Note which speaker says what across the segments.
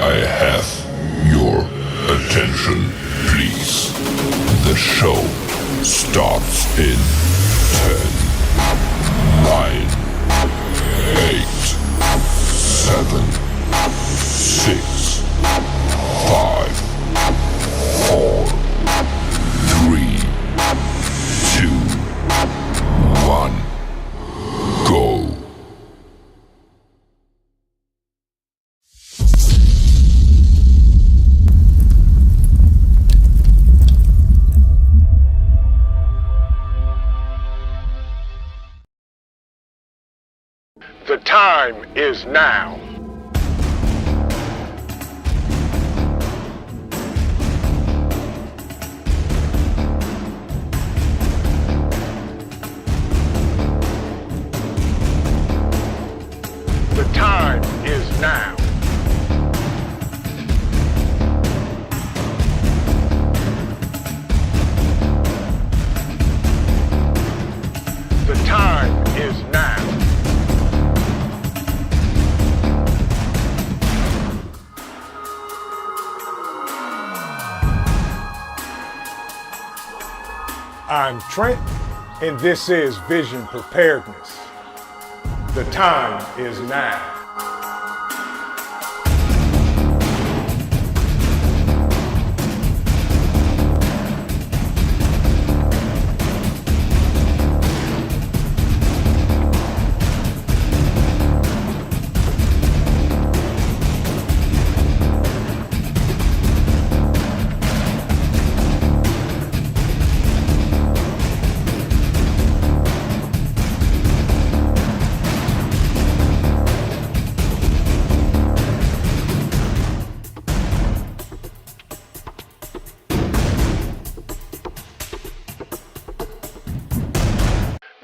Speaker 1: I have your attention, please. The show starts in 10, 9, 8, 7, 6, 5, 4, 3, 2, 1, go.
Speaker 2: The time is now. The time is now. The time is now. I'm Trent, and this is Vision Preparedness. The time is now.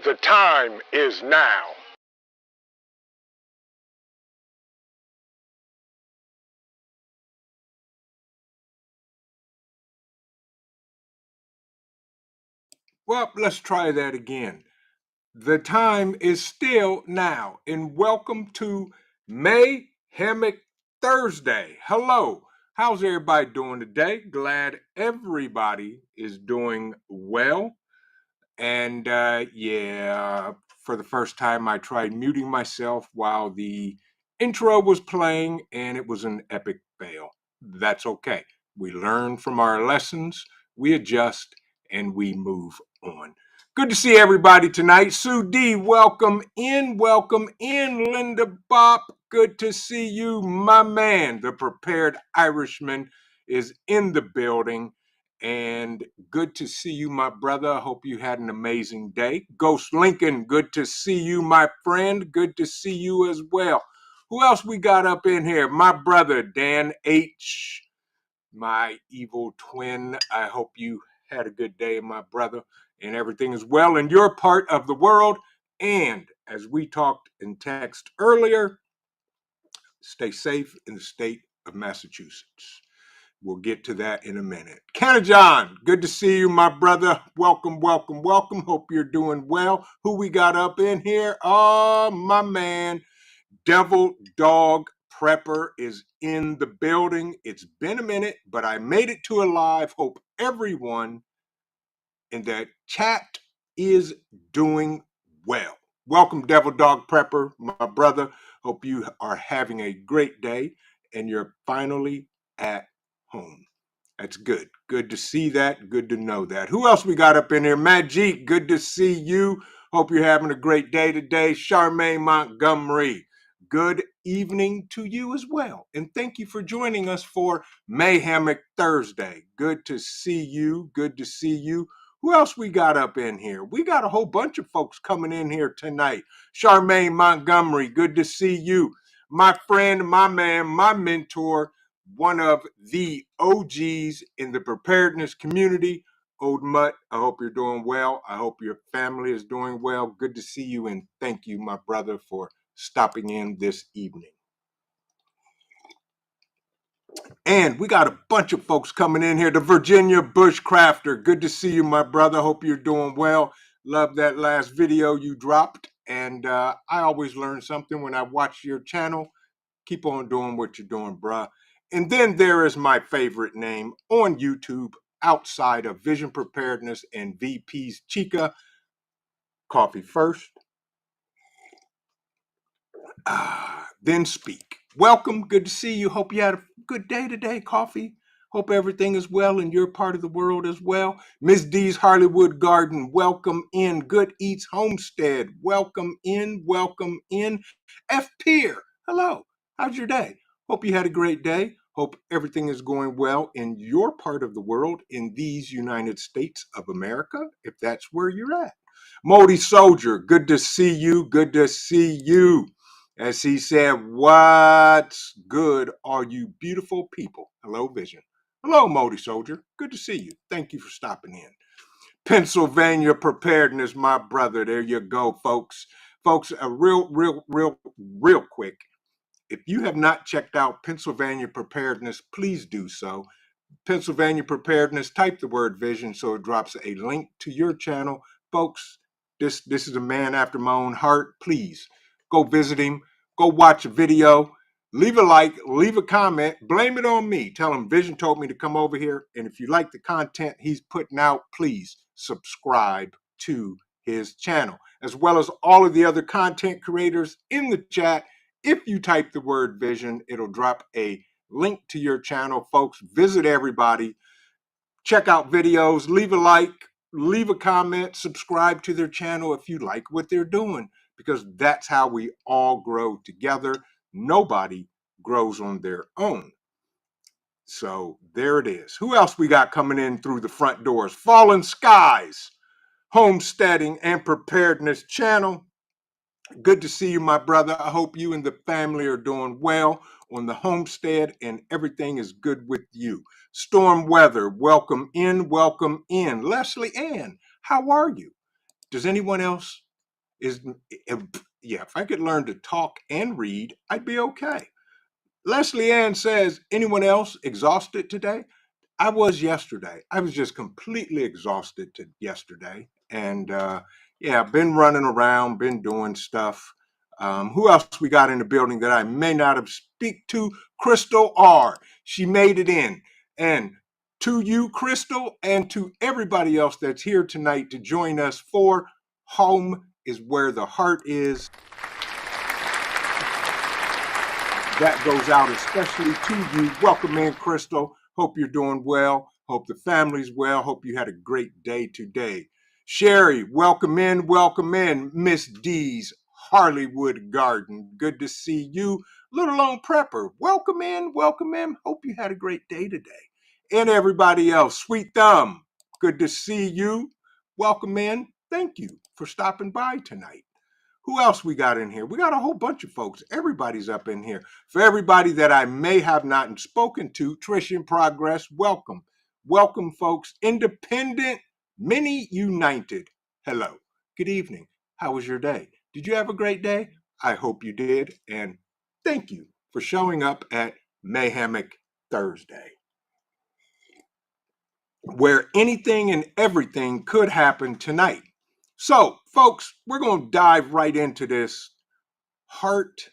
Speaker 2: The time is now. Well, let's try that again. The time is still now, and welcome to Mayhemic Thursday. Hello, how's everybody doing today? Glad everybody is doing well. And yeah, for the first time, I tried muting myself while the intro was playing, and it was an epic fail. That's okay. We learn from our lessons, we adjust, and we move on. Good to see everybody tonight. Sue D, welcome in. Linda Bop, good to see you. My man, the prepared Irishman, is in the building. And good to see you, my brother. I hope you had an amazing day. Ghost Lincoln, good to see you, my friend. Good to see you as well. Who else we got up in here? My brother, Dan H., my evil twin. I hope you had a good day, my brother, and everything is well in your part of the world. And as we talked in text earlier, stay safe in the state of Massachusetts. We'll get to that in a minute. Canna John, good to see you, my brother. Welcome. Hope you're doing well. Who we got up in here? Oh, my man, Devil Dog Prepper is in the building. It's been a minute, but I made it to a live. Hope everyone in the chat is doing well. Welcome, Devil Dog Prepper, my brother. Hope you are having a great day and you're finally at home. That's good. Good to see that. Good to know that. Who else we got up in here? Majik, good to see you. Hope you're having a great day today. Charmaine Montgomery, good evening to you as well. And thank you for joining us for Mayhemic Thursday. Good to see you. Good to see you. Who else we got up in here? We got a whole bunch of folks coming in here tonight. Charmaine Montgomery, good to see you. My friend, my man, my mentor, one of the OGs in the preparedness community, Old Mutt. I hope you're doing well. I hope your family is doing well. Good to see you, and thank you, my brother, for stopping in this evening. And we got a bunch of folks coming in here. The Virginia Bushcrafter. Good to see you, my brother. Hope you're doing well. Love that last video you dropped. And I always learn something when I watch your channel. Keep on doing what you're doing, bruh. And then there is my favorite name on YouTube outside of Vision Preparedness and VP's Chica. Coffee first, then speak. Welcome. Good to see you. Hope you had a good day today, Coffee. Hope everything is well in your part of the world as well. Miss D's Hollywood Garden, welcome in. Good Eats Homestead, welcome in, welcome in. F. Pier, hello. How's your day? Hope you had a great day. Hope everything is going well in your part of the world, in these United States of America, if that's where you're at. Modi Soldier, good to see you. Good to see you. As he said, what's good are you beautiful people? Hello, Vision. Hello, Modi Soldier. Good to see you. Thank you for stopping in. Pennsylvania Preparedness, my brother. There you go, folks. Folks, real quick. If you have not checked out Pennsylvania Preparedness, please do so. Pennsylvania Preparedness, type the word vision so it drops a link to your channel. Folks, this is a man after my own heart. Please go visit him, go watch a video, leave a like, leave a comment, blame it on me. Tell him Vision told me to come over here. And if you like the content he's putting out, please subscribe to his channel, as well as all of the other content creators in the chat. If you type the word vision, it'll drop a link to your channel. Folks, visit everybody, check out videos, leave a like, leave a comment, subscribe to their channel if you like what they're doing, because that's how we all grow together. Nobody grows on their own. So there it is. Who else we got coming in through the front doors? Fallen Skies, Homesteading and Preparedness channel. Good to see you, my brother. I hope you and the family are doing well on the homestead and everything is good with you. Storm Weather, welcome in, welcome in. Leslie Ann, how are you? Does anyone else if I could learn to talk and read, I'd be okay. Leslie Ann says, anyone else exhausted today? I was yesterday. I was just completely exhausted yesterday. And yeah, been running around, been doing stuff. Who else we got in the building that I may not have speak to? Crystal R. She made it in. And to you, Crystal, and to everybody else that's here tonight to join us for Home is Where the Heart Is. That goes out especially to you. Welcome in, Crystal. Hope you're doing well. Hope the family's well. Hope you had a great day today. Sherry, welcome in, welcome in. Miss D's Hollywood Garden. Good to see you. Little Lone Prepper, welcome in, welcome in. Hope you had a great day today. And everybody else, Sweet Thumb, good to see you. Welcome in. Thank you for stopping by tonight. Who else we got in here? We got a whole bunch of folks. Everybody's up in here. For everybody that I may have not spoken to, Trish in Progress, welcome. Welcome, folks. Independent, Many United. Hello. Good evening. How was your day? Did you have a great day? I hope you did. And thank you for showing up at Mayhemic Thursday, where anything and everything could happen tonight. So, folks, we're going to dive right into this. Heart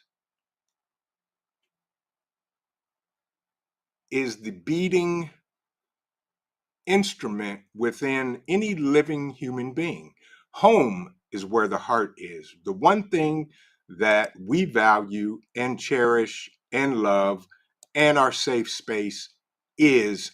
Speaker 2: is the beating instrument within any living human being. Home is where the heart is. The one thing that we value and cherish and love and our safe space is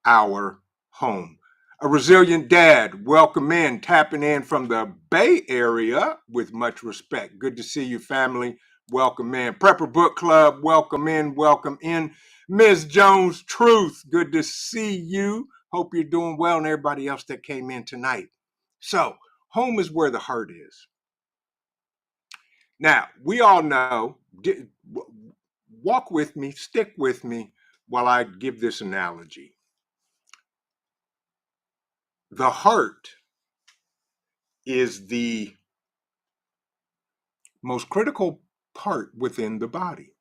Speaker 2: our home. A resilient dad, welcome in, tapping in from the Bay Area with much respect. Good to see you, family. Welcome in. Prepper Book Club, welcome in, welcome in. Ms. Jones Truth, good to see you. Hope you're doing well, and everybody else that came in tonight. So, home is where the heart is. Now, we all know, walk with me, stick with me while I give this analogy. The heart is the most critical part within the body.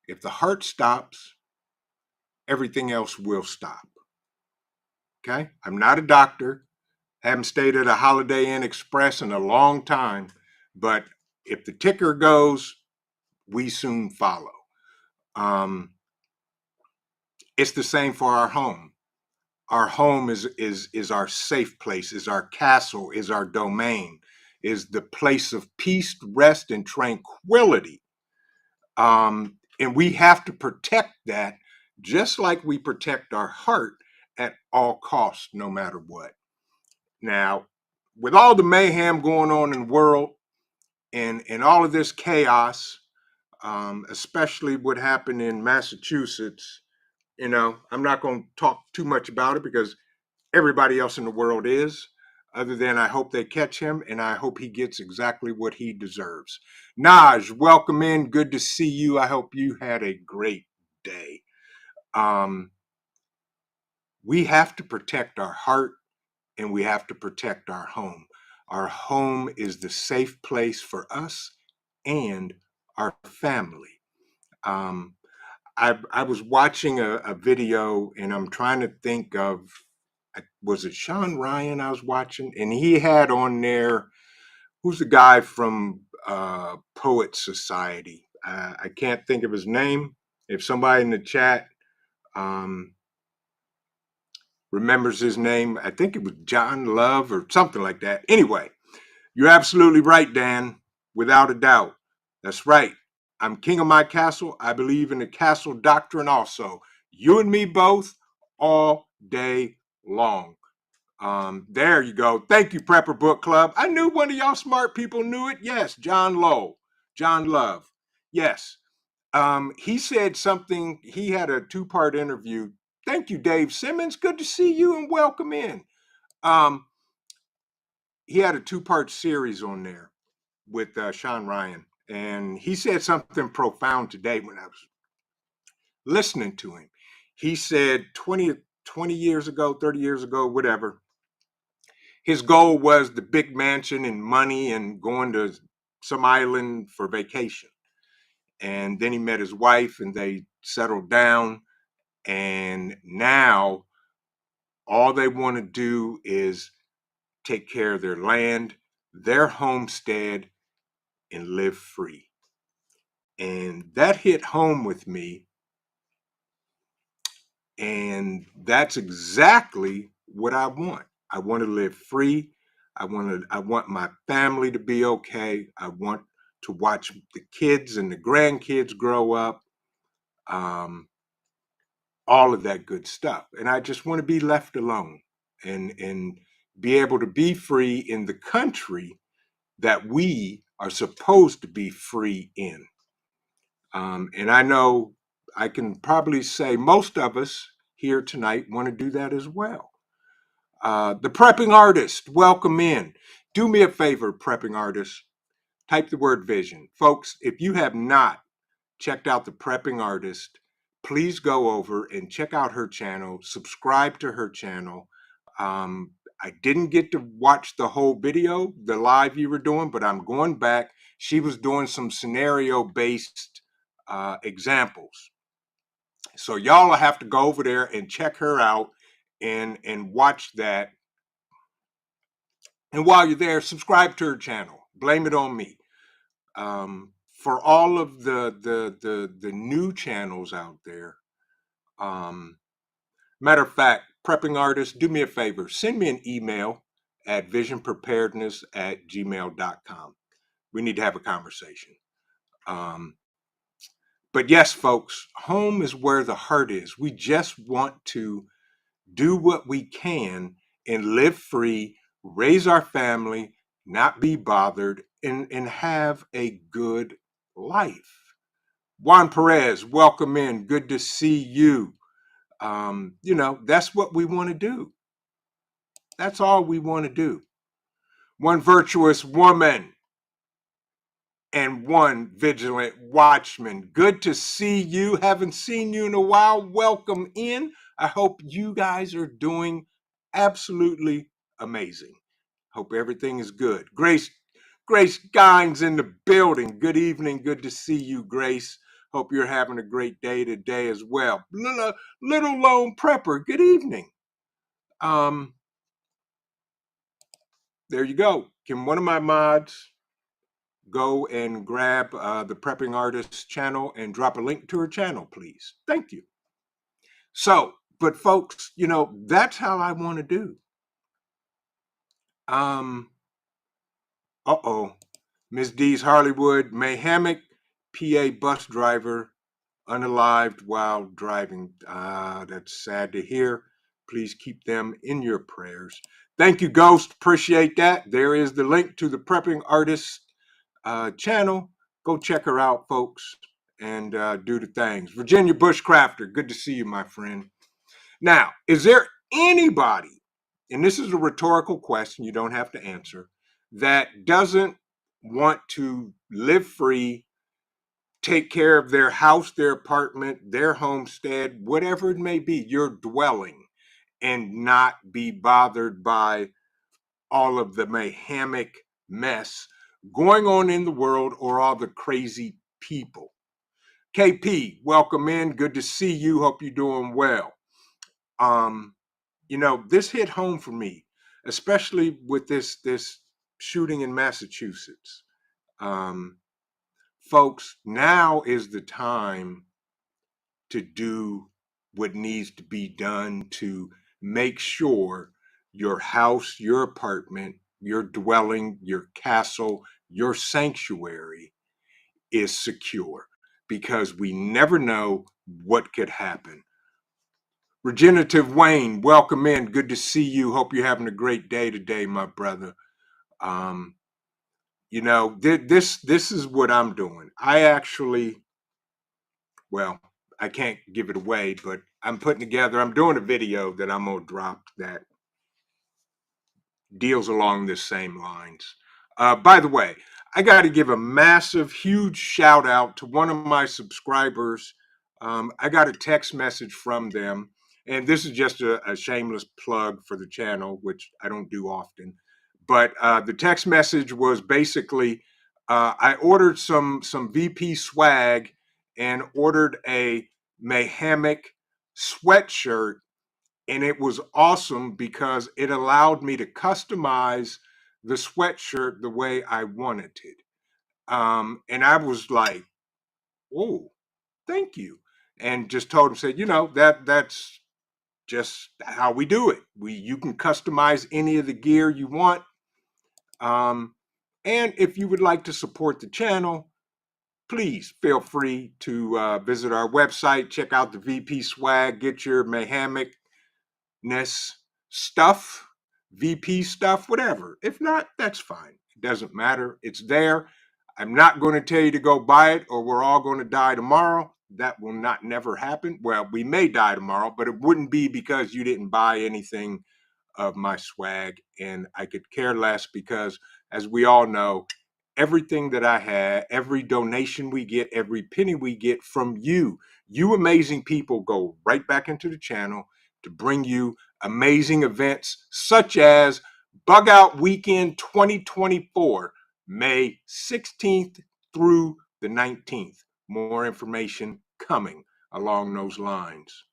Speaker 2: If the heart stops, everything else will stop. Okay? I'm not a doctor. Haven't stayed at a Holiday Inn Express in a long time, but if the ticker goes, we soon follow. It's the same for our home. Our home is our safe place, is our castle, is our domain, is the place of peace, rest, and tranquility. And we have to protect that just like we protect our heart at all costs, no matter what. Now, with all the mayhem going on in the world and all of this chaos, especially what happened in Massachusetts, I'm not going to talk too much about it because everybody else in the world is. Other than I hope they catch him and I hope he gets exactly what he deserves. Naj, welcome in. Good to see you. I hope you had a great day. Um, we have to protect our heart and we have to protect our home. Our home is the safe place for us and our family. Um, I was watching a video and I'm trying to think of, was it Sean Ryan I was watching? And he had on there, who's the guy from Poet Society? I can't think of his name. If somebody in the chat um, remembers his name, I think it was John Love or something like that. Anyway, you're absolutely right, Dan, without a doubt. That's right. I'm king of my castle. I believe in the castle doctrine also. You and me both all day long. There you go. Thank you, Prepper Book Club. I knew one of y'all smart people knew it. Yes, John Lowe, John Love. Yes. He said something, he had a two-part interview. Thank you, Dave Simmons. Good to see you and welcome in. Um, he had a two-part series on there with Sean Ryan. And he said something profound today when I was listening to him. He said 20 years ago, 30 years ago, whatever, his goal was the big mansion and money and going to some island for vacation. And then he met his wife and they settled down. And now all they want to do is take care of their land, their homestead, and live free. And that hit home with me. And that's exactly what I want. I want to live free. I want my family to be okay. I want to watch the kids and the grandkids grow up. Um, all of that good stuff. And I just want to be left alone and be able to be free in the country that we are supposed to be free in. And I know I can probably say most of us here tonight want to do that as well. The prepping artist, welcome in. Do me a favor, prepping artist. Type the word vision. Folks, if you have not checked out the prepping artist, please go over and check out her channel, subscribe to her channel. I didn't get to watch the whole video, the live you were doing, but I'm going back. She was doing some scenario-based examples. So y'all will have to go over there and check her out and watch that. And while you're there, subscribe to her channel. Blame it on me. For all of the new channels out there, matter of fact, prepping artists, do me a favor, send me an email at visionpreparedness@gmail.com. We need to have a conversation. But yes, folks, home is where the heart is. We just want to do what we can and live free, raise our family, not be bothered, and have a good life. Juan Perez, welcome in. Good to see you. That's what we want to do. That's all we want to do. One virtuous woman and one vigilant watchman. Good to see you. Haven't seen you in a while. Welcome in. I hope you guys are doing absolutely amazing. Hope everything is good. Grace Gines in the building. Good evening. Good to see you, Grace. Hope you're having a great day today as well. Little lone prepper. Good evening. There you go. Can one of my mods go and grab the Prepping Artist channel and drop a link to her channel, please? Thank you. So, but folks, that's how I want to do. Uh-oh. Miss D's Hollywood, Mayhemic, PA bus driver, unalived while driving. That's sad to hear. Please keep them in your prayers. Thank you, Ghost. Appreciate that. There is the link to the Prepping Artist channel. Go check her out, folks, and do the things. Virginia Bushcrafter, good to see you, my friend. Now, is there anybody, and this is a rhetorical question, you don't have to answer, that doesn't want to live free, take care of their house, their apartment, their homestead, whatever it may be, your dwelling, and not be bothered by all of the Mayhemic mess going on in the world or all the crazy people? KP, welcome in. Good to see you. Hope you're doing well. This hit home for me, especially with this shooting in Massachusetts. Um, Folks, now is the time to do what needs to be done to make sure your house, your apartment, your dwelling, your castle, your sanctuary is secure, because we never know what could happen. Regenerative Wayne, welcome in. Good to see you. Hope you're having a great day today, my brother. Um, this is what I'm doing. Well, I can't give it away, but I'm doing a video that I'm gonna drop that deals along the same lines. By the way, I got to give a massive, huge shout out to one of my subscribers. I got a text message from them, and this is just a shameless plug for the channel, which I don't do often. But the text message was basically, I ordered some VP swag and ordered a Mayhemic sweatshirt, and it was awesome because it allowed me to customize the sweatshirt the way I wanted it. And I was like, "Oh, thank you," and just told him, said, that's just how we do it. You can customize any of the gear you want. And if you would like to support the channel, please feel free to visit our website, check out the VP swag, get your Mayhemic stuff, VP stuff, whatever. If not, that's fine. It doesn't matter. It's there. I'm not going to tell you to go buy it or we're all going to die tomorrow. That will not never happen. Well, we may die tomorrow, but it wouldn't be because you didn't buy anything of my swag. And I could care less because, as we all know, everything that I had, every donation we get, every penny we get from you amazing people, go right back into the channel to bring you amazing events such as Bug Out Weekend 2024, May 16th through the 19th. More information coming along those lines.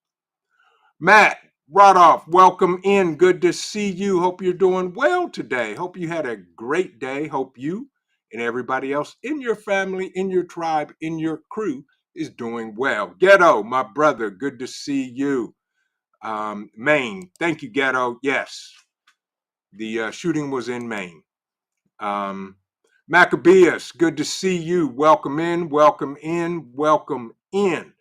Speaker 2: Matt Rodoff, welcome in. Good to see you. Hope you're doing well today. Hope you had a great day. Hope you and everybody else in your family, in your tribe, in your crew is doing well. Ghetto, my brother, good to see you. Maine, thank you, Ghetto. Yes, the shooting was in Maine. Maccabeus, good to see you. Welcome in, welcome in, welcome in.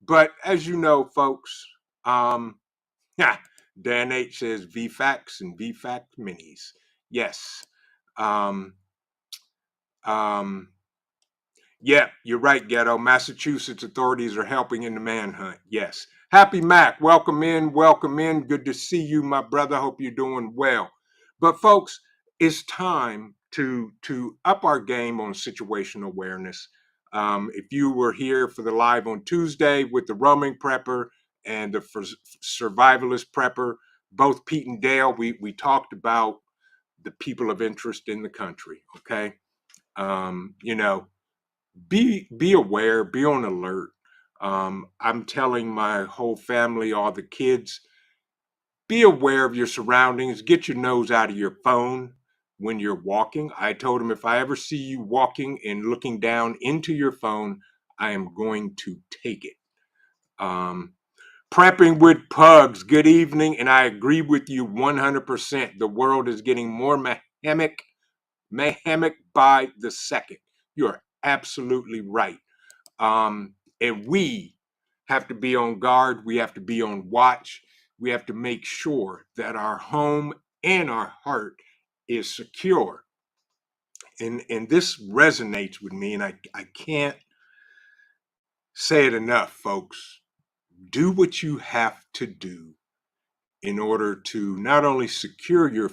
Speaker 2: But as you know, folks, yeah, Dan H says VFAX and VFAX minis. Yes. Um, um, yeah, you're right, Ghetto. Massachusetts authorities are helping in the manhunt. Yes. Happy Mac, welcome in, welcome in. Good to see you, my brother. Hope you're doing well. But folks, it's time to up our game on situational awareness. If you were here for the live on Tuesday with the roaming prepper and the survivalist prepper, both Pete and Dale, we talked about the people of interest in the country. Okay, be aware, be on alert. I'm telling my whole family, all the kids, be aware of your surroundings. Get your nose out of your phone when you're walking. I told them, if I ever see you walking and looking down into your phone, I am going to take it. Prepping with Pugs, good evening, and I agree with you 100%. The world is getting more mayhemic by the second. You're absolutely right. And we have to be on guard. We have to be on watch. We have to make sure that our home and our heart is secure. And this resonates with me, and I can't say it enough, folks. Do what you have to do in order to not only secure your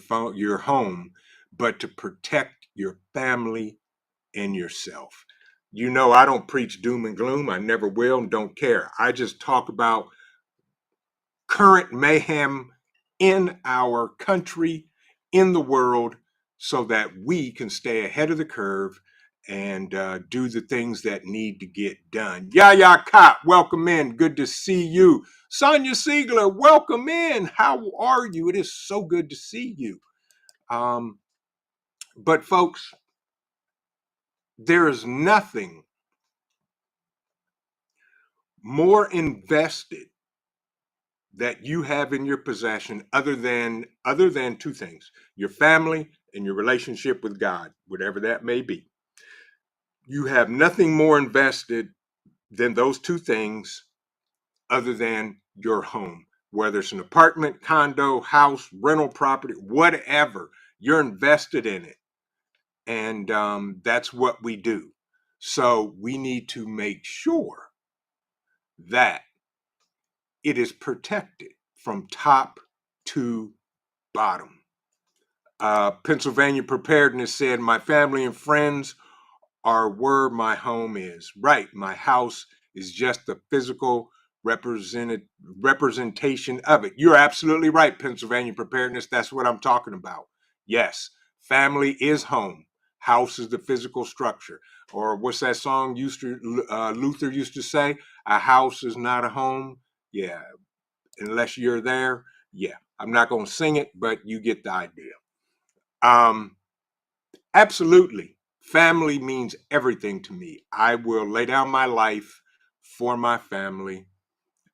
Speaker 2: home, but to protect your family and yourself. You know, I don't preach doom and gloom. I never will and don't care. I just talk about current mayhem in our country, in the world, so that we can stay ahead of the curve and do the things that need to get done. Yaya Cop, welcome in. Good to see you. Sonia Siegler, welcome in. How are you? It is so good to see you. But folks, there is nothing more invested that you have in your possession other than two things: your family and your relationship with God, whatever that may be. You have nothing more invested than those two things other than your home, whether it's an apartment, condo, house, rental property, whatever. You're invested in it, and that's what we do. So we need to make sure that it is protected from top to bottom. Pennsylvania Preparedness said, "My family and friends are where my home is." Right, my house is just the physical representation of it. You're absolutely right, Pennsylvania Preparedness. That's what I'm talking about. Yes, family is home. House is the physical structure. Or what's that song Luther used to say? A house is not a home. Yeah, unless you're there. Yeah, I'm not going to sing it, but you get the idea. Absolutely. Family means everything to me. I will lay down my life for my family,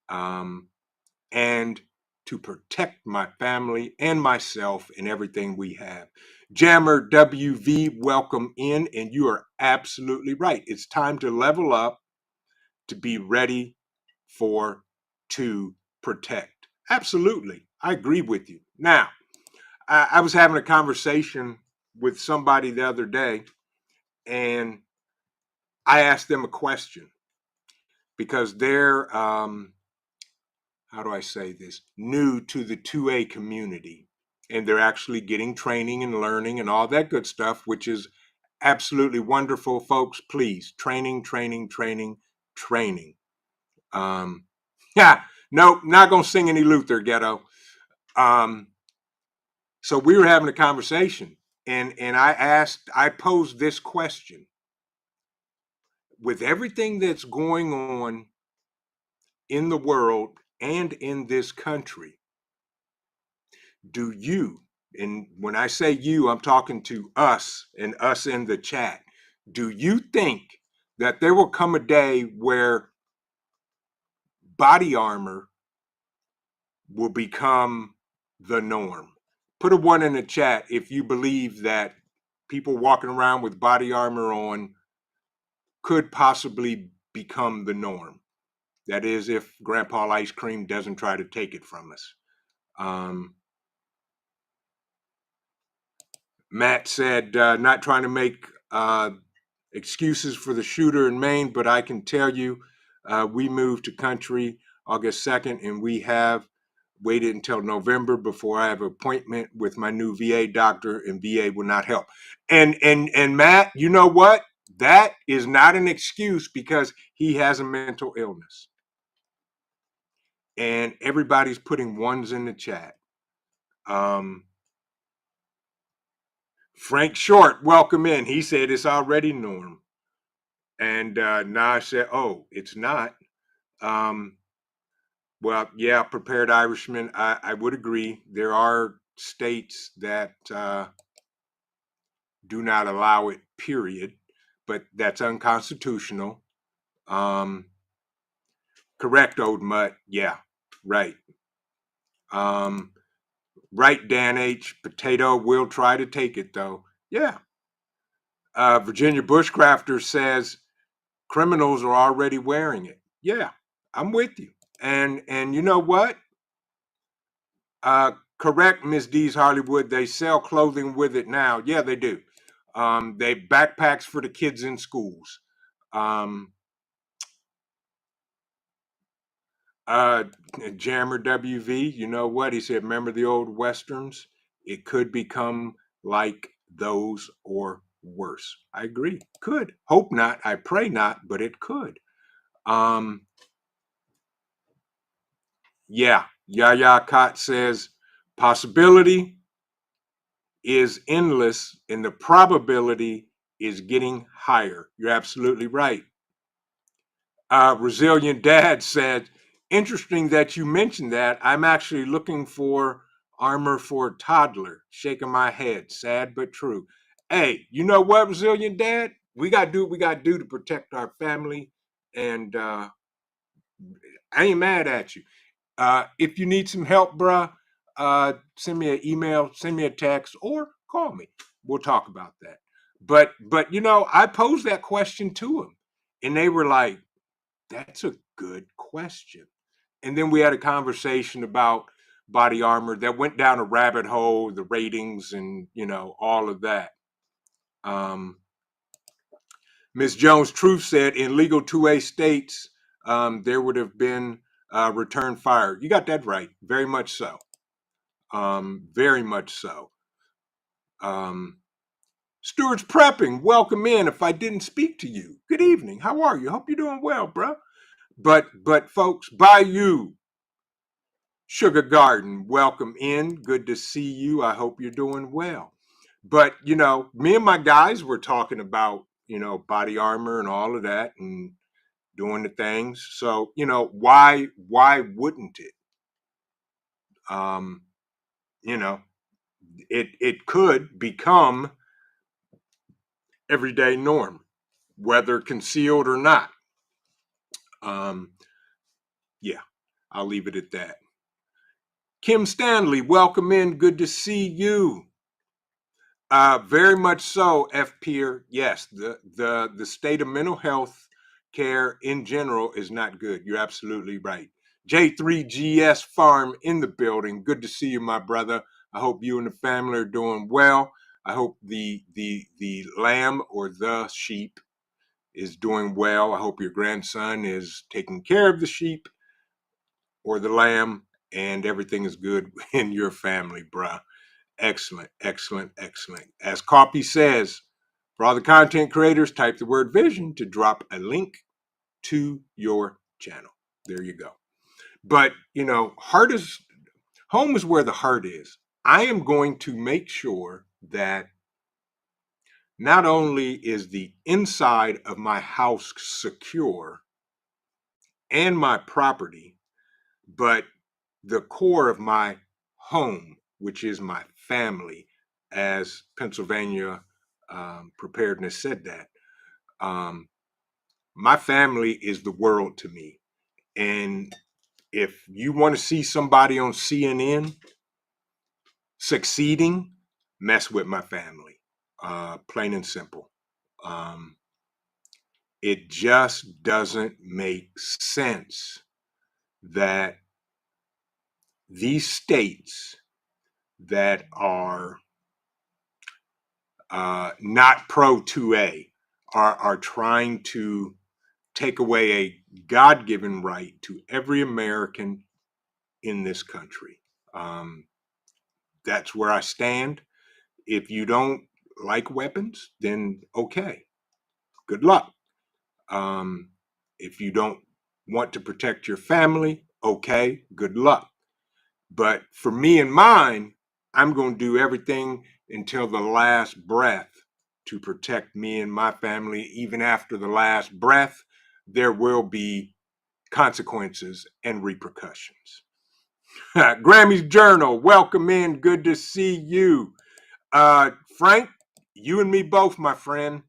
Speaker 2: and to protect my family and myself and everything we have. Jammer WV, welcome in. And you are absolutely right. It's time to level up, to be ready to protect. Absolutely. I agree with you. Now, I was having a conversation with somebody the other day, and I asked them a question because they're, how do I say this, new to the 2A community. And they're actually getting training and learning and all that good stuff, which is absolutely wonderful, folks. Please, training, training, training, training. Yeah, nope, not going to sing any Luther, ghetto. So we were having a conversation, and I posed this question: with everything that's going on in the world and in this country, do you, and when I say you, I'm talking to us and us in the chat, do you think that there will come a day where body armor will become the norm? Put a one in the chat if you believe that people walking around with body armor on could possibly become the norm. That is, if Grandpa Ice Cream doesn't try to take it from us. Matt said, not trying to make excuses for the shooter in Maine, but I can tell you, we moved to country August 2nd, and we have waited until November before I have an appointment with my new VA doctor, and VA will not help. And Matt, you know what? That is not an excuse, because he has a mental illness. And everybody's putting ones in the chat. Frank Short, welcome in. He said it's already norm. And Naj said, oh, it's not. Well, yeah, Prepared Irishman, I would agree. There are states that do not allow it, period. But that's unconstitutional. Correct, Old Mutt. Yeah. Right. Right, Dan H. Potato will try to take it though. Yeah. Virginia Bushcrafter says criminals are already wearing it. Yeah, I'm with you. And you know what? Correct, Miss D's Hollywood. They sell clothing with it now. Yeah, they do. They backpacks for the kids in schools. Um, uh, Jammer WV, you know what? He said, remember the old Westerns? It could become like those or worse. I agree. Could. Hope not. I pray not, but it could. Um, yeah. Yaya Kot says, possibility is endless and the probability is getting higher. You're absolutely right. Resilient Dad said, interesting that you mentioned that. I'm actually looking for armor for a toddler. Shaking my head. Sad but true. Hey, you know what, Resilient Dad? We got to do what we got to do to protect our family. And I ain't mad at you. If you need some help, bruh, send me an email, send me a text, or call me. We'll talk about that. But you know, I posed that question to them, and they were like, "That's a good question." And then we had a conversation about body armor that went down a rabbit hole, the ratings, and you know all of that. Um, Ms. Jones Truth said in legal 2A states, there would have been return fire. You got that right. Very much so. Very much so. Stewart's prepping. Welcome in. If I didn't speak to you, good evening. How are you? Hope you're doing well, bro. But folks, Bayou Sugar Garden, welcome in. Good to see you. I hope you're doing well. But you know, me and my guys were talking about body armor and all of that, and doing the things. So you know, why wouldn't it? Um, you know, it could become everyday norm, whether concealed or not. Um, yeah, I'll leave it at that. Kim Stanley, welcome in. Good to see you. Very much so, F. Peer. Yes, the state of mental health care in general is not good. You're absolutely right. J3GS Farm in the building. Good to see you, my brother. I hope you and the family are doing well. I hope the lamb or the sheep is doing well. I hope your grandson is taking care of the sheep or the lamb, and everything is good in your family, bruh. Excellent, excellent, excellent. As Copy says, for all the content creators, type the word vision to drop a link to your channel. There you go. But, you know, home is where the heart is. I am going to make sure that not only is the inside of my house secure and my property, but the core of my home, which is my family, as Pennsylvania Preparedness said that. Um, my family is the world to me. And if you want to see somebody on CNN succeeding, mess with my family. Plain and simple. Um, it just doesn't make sense that these states that are not pro 2A are trying to take away a God-given right to every American in this country. Um, that's where I stand. If you don't like weapons, then okay, good luck. Um, if you don't want to protect your family, okay, good luck. But for me and mine, I'm going to do everything until the last breath to protect me and my family. Even after the last breath, there will be consequences and repercussions. Grammy's Journal, welcome in. Good to see you. Frank, you and me both, my friend.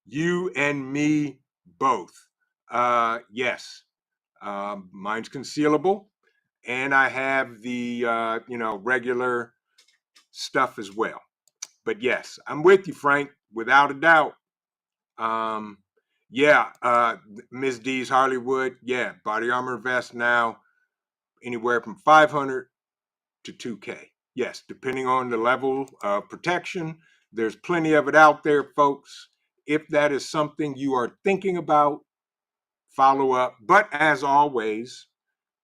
Speaker 2: You and me both. Yes, mine's concealable. and I have the regular stuff as well. But yes, I'm with you, Frank, without a doubt. Um, yeah, Ms. D's Hollywood, yeah, body armor vest now anywhere from 500 to 2K. Yes, depending on the level of protection. There's plenty of it out there, folks. If that is something you are thinking about, follow up. But as always,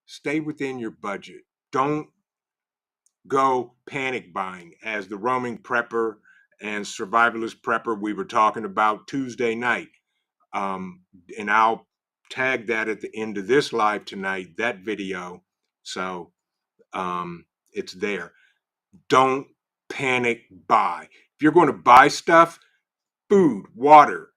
Speaker 2: stay within your budget. Don't go panic buying as the roaming prepper and survivalist prepper we were talking about Tuesday night. And I'll tag that at the end of this live tonight, that video. So it's there. Don't panic buy. If you're going to buy stuff, food, water,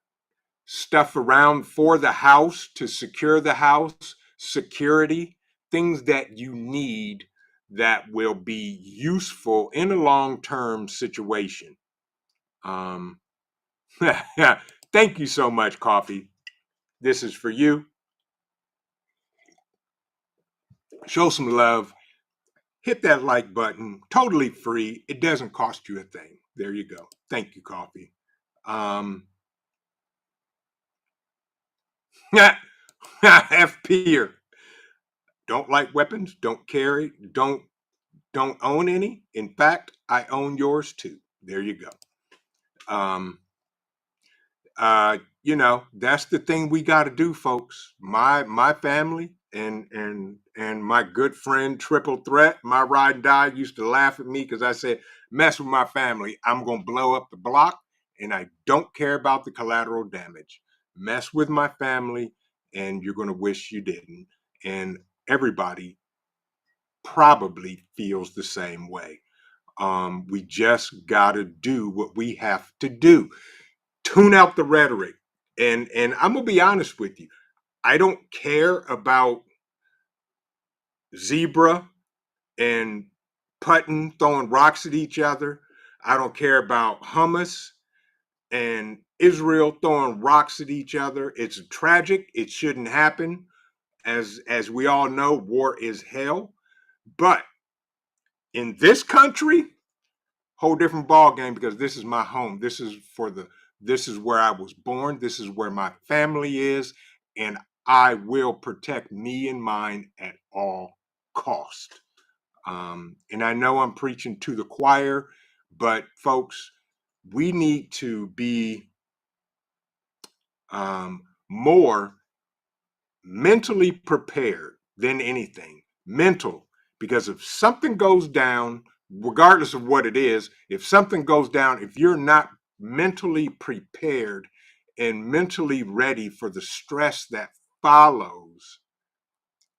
Speaker 2: stuff around for the house to secure the house, security, things that you need that will be useful in a long-term situation. Thank you so much, Coffee. This is for you. Show some love. Hit that like button. Totally free. It doesn't cost you a thing. There you go. Thank you, Coffee. F peer. Don't like weapons. Don't carry. Don't own any. In fact, I own yours too. There you go. That's the thing we got to do, folks. My family and my good friend Triple Threat, my ride and die, used to laugh at me because I said, mess with my family, I'm gonna blow up the block, and I don't care about the collateral damage. Mess with my family, and you're gonna wish you didn't. And everybody probably feels the same way. We just gotta do what we have to do. Tune out the rhetoric. And I'm gonna be honest with you. I don't care about Zebra and Puttin throwing rocks at each other. I don't care about Hamas and Israel throwing rocks at each other. It's tragic. It shouldn't happen. As we all know, war is hell. But in this country, whole different ball game, because this is my home. This is where I was born. This is where my family is, and I will protect me and mine at all cost. And I know I'm preaching to the choir, but folks, we need to be more mentally prepared than anything. Mental, because if something goes down, regardless of what it is, if something goes down, if you're not mentally prepared and mentally ready for the stress that follows,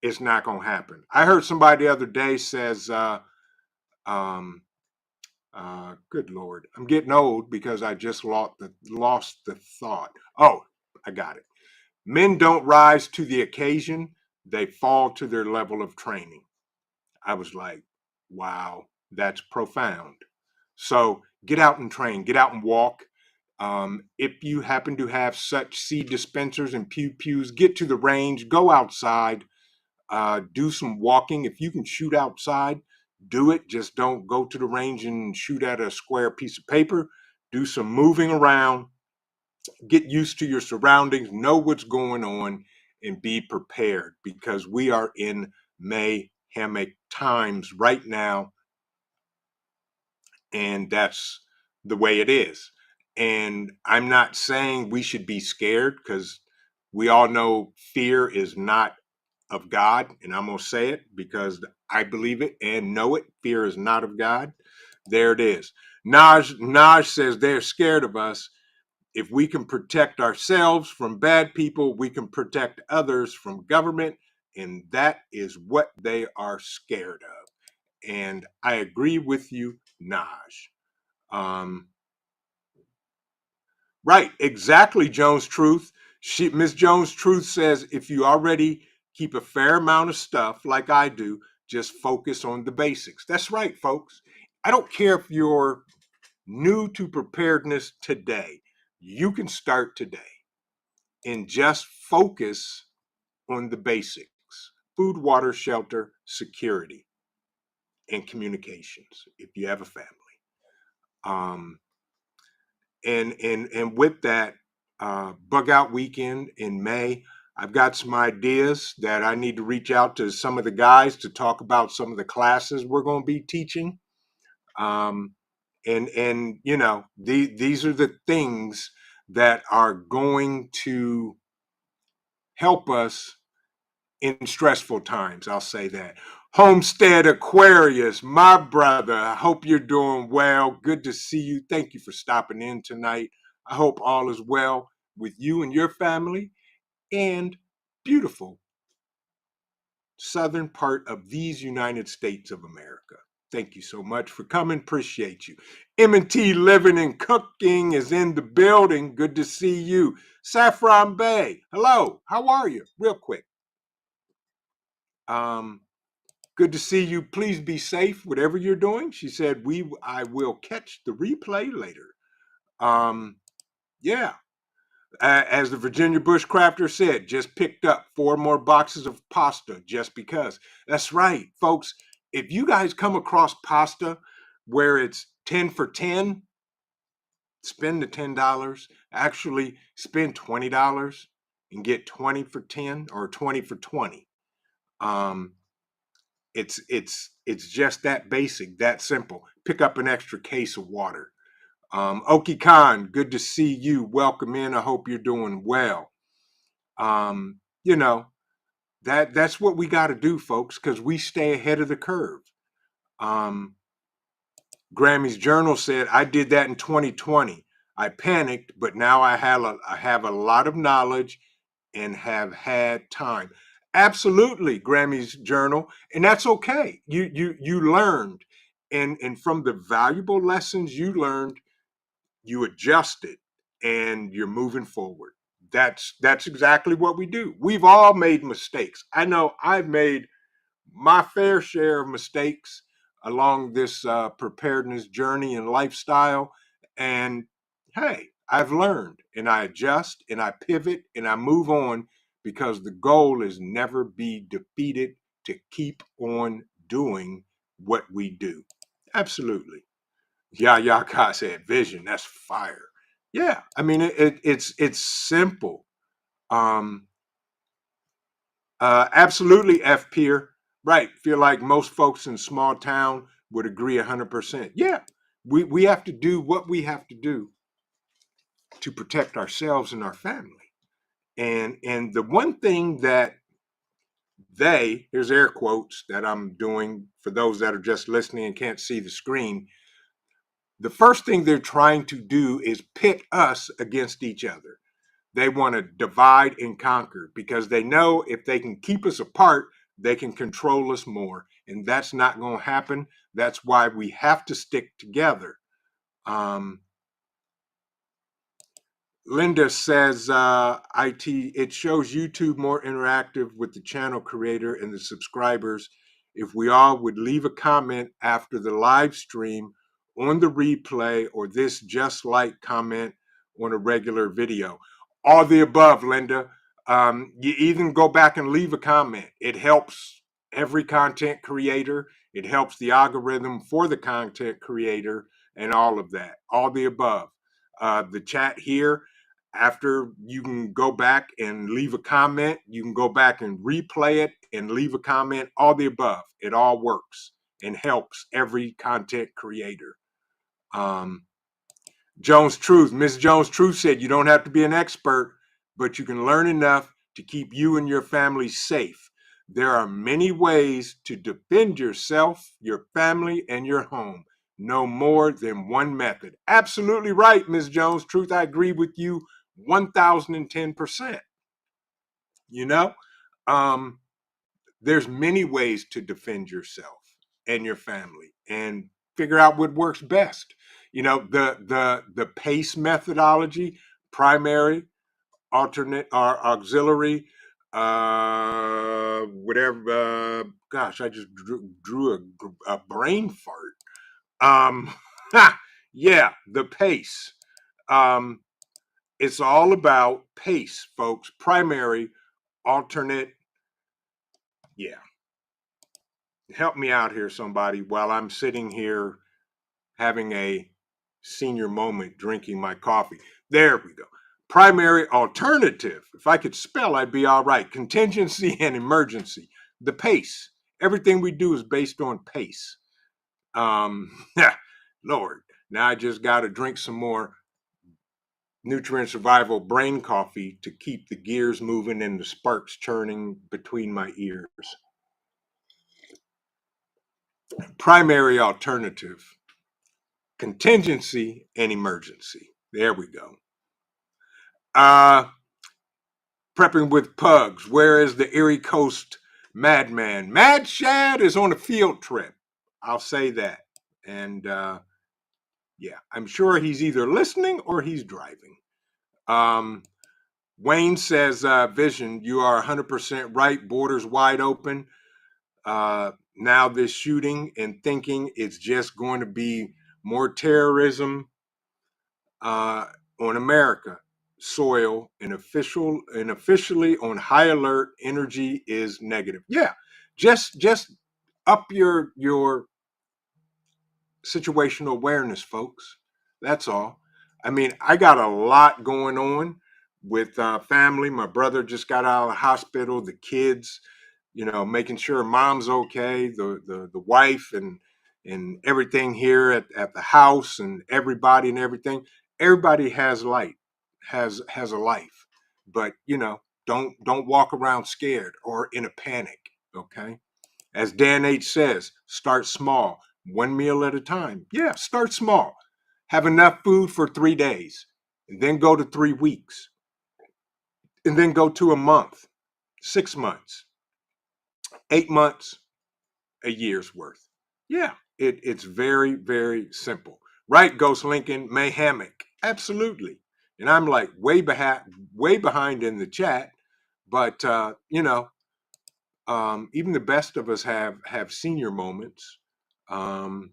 Speaker 2: it's not going to happen. I heard somebody the other day says, good Lord, I'm getting old because I just lost the thought. Oh, I got it. Men don't rise to the occasion, they fall to their level of training. I was like, wow, that's profound. So get out and train, get out and walk. If you happen to have such seed dispensers and pews, get to the range, go outside, do some walking. If you can shoot outside, do it. Just don't go to the range and shoot at a square piece of paper. Do some moving around, get used to your surroundings, know what's going on, and be prepared, because we are in Mayhemic times right now, and that's the way it is. And I'm not saying we should be scared, because we all know fear is not of God, and I'm going to say it because I believe it and know it. Fear is not of God. There it is. Naj says they're scared of us. If we can protect ourselves from bad people, we can protect others from government, and that is what they are scared of. And I agree with you, Naj. Right, exactly, Jones Truth. Miss Jones Truth says if you already keep a fair amount of stuff like I do, just focus on the basics. That's right, folks. I don't care if you're new to preparedness today. You can start today and just focus on the basics. food, water, shelter, security, and communications if you have a family. Um, and with that, bug out weekend in May, I've got some ideas that I need to reach out to some of the guys to talk about some of the classes we're going to be teaching. Um, and you know, these are the things that are going to help us in stressful times. I'll say that. Homestead Aquarius, my brother, I hope you're doing well. Good to see you. Thank you for stopping in tonight. I hope all is well with you and your family and beautiful southern part of these United States of America. Thank you so much for coming. Appreciate you. M&T Living and Cooking is in the building. Good to see you. Saffron Bay, hello. How are you? Real quick. Good to see you. Please be safe, whatever you're doing. She said, I will catch the replay later. Yeah. As the Virginia Bushcrafter said, just picked up 4 more boxes of pasta just because. That's right, folks. If you guys come across pasta where it's 10 for 10, spend the $10. Actually, spend $20 and get 20 for 10 or 20 for 20. It's just that basic, that simple. Pick up an extra case of water. Oki Khan, good to see you. Welcome in. I hope you're doing well. You know, that's what we got to do, folks, because we stay ahead of the curve. Grammy's Journal said, I did that in 2020. I panicked, but now I have a lot of knowledge and have had time. Absolutely, Grammy's Journal, and that's okay. You learned, and from the valuable lessons you learned, you adjusted, and you're moving forward. That's exactly what we do. We've all made mistakes. I know I've made my fair share of mistakes along this preparedness journey and lifestyle. And hey, I've learned and I adjust and I pivot and I move on because the goal is never be defeated, to keep on doing what we do. Absolutely. Yeah, Kai said vision. That's fire. Yeah, I mean it's simple. Um, Absolutely, F peer. Right. Feel like most folks in small town would agree 100%. Yeah, we have to do what we have to do to protect ourselves and our family. And the one thing that here's air quotes that I'm doing for those that are just listening and can't see the screen. The first thing they're trying to do is pit us against each other. They want to divide and conquer because they know if they can keep us apart, they can control us more. And that's not going to happen. That's why we have to stick together. Um, Linda says, it shows YouTube more interactive with the channel creator and the subscribers. If we all would leave a comment after the live stream on the replay, or this just like comment on a regular video. All the above, Linda. You even go back and leave a comment. It helps every content creator. It helps the algorithm for the content creator and all of that. All the above. The chat here, after you can go back and leave a comment, you can go back and replay it and leave a comment, all the above. It all works and helps every content creator. Jones Truth, Miss Jones Truth said, you don't have to be an expert, but you can learn enough to keep you and your family safe. There are many ways to defend yourself, your family, and your home. No more than one method. Absolutely right, Ms. Jones Truth. I agree with you 1010%. You know, um, there's many ways to defend yourself and your family and figure out what works best. You know, the PACE methodology, primary, alternate, or auxiliary, whatever. Gosh, I just drew a brain fart. Um, yeah, the PACE. It's all about PACE, folks. Primary, alternate, Yeah. Help me out here, somebody, while I'm sitting here having a senior moment drinking my coffee. There we go. Primary alternative. If I could spell, I'd be all right. Contingency and emergency. The pace. Everything we do is based on pace. Yeah, Lord. Now I just got to drink some more nutrient survival brain coffee to keep the gears moving and the sparks churning between my ears. Primary alternative, contingency and emergency. There we go. Uh, Prepping with pugs. Where is the Erie Coast madman? Mad Shad is on a field trip. I'll say that. And yeah, I'm sure he's either listening or he's driving. Um, Wayne says, Vision, you are 100% right. Borders wide open. Now this shooting and thinking it's just going to be more terrorism on America soil and officially on high alert. Energy is negative. Yeah, just up your situational awareness, folks. That's all. I mean, I got a lot going on with family. My brother just got out of the hospital. The kids, making sure mom's okay. The wife and everything here at the house and everybody and everything. Everybody has light, has a life, but don't walk around scared or in a panic. Okay. As Dan H says, start small, one meal at a time. Yeah, start small. Have enough food for 3 days, and then go to 3 weeks, and then go to a month, 6 months, 8 months, a year's worth. Yeah, it's very, very simple. Right, Ghost Lincoln, Mayhemic. Absolutely. And I'm like way behind in the chat, but even the best of us have senior moments. Um,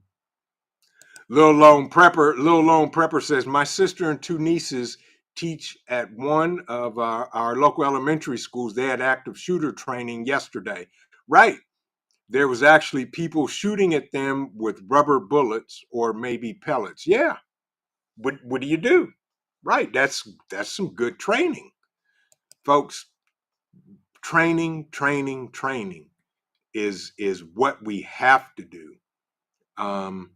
Speaker 2: Lil Lone Prepper says, my sister and two nieces teach at one of our local elementary schools. They had active shooter training yesterday. Right. There was actually people shooting at them with rubber bullets or maybe pellets. Yeah. What do you do? Right. That's some good training. Folks, training is what we have to do. Um,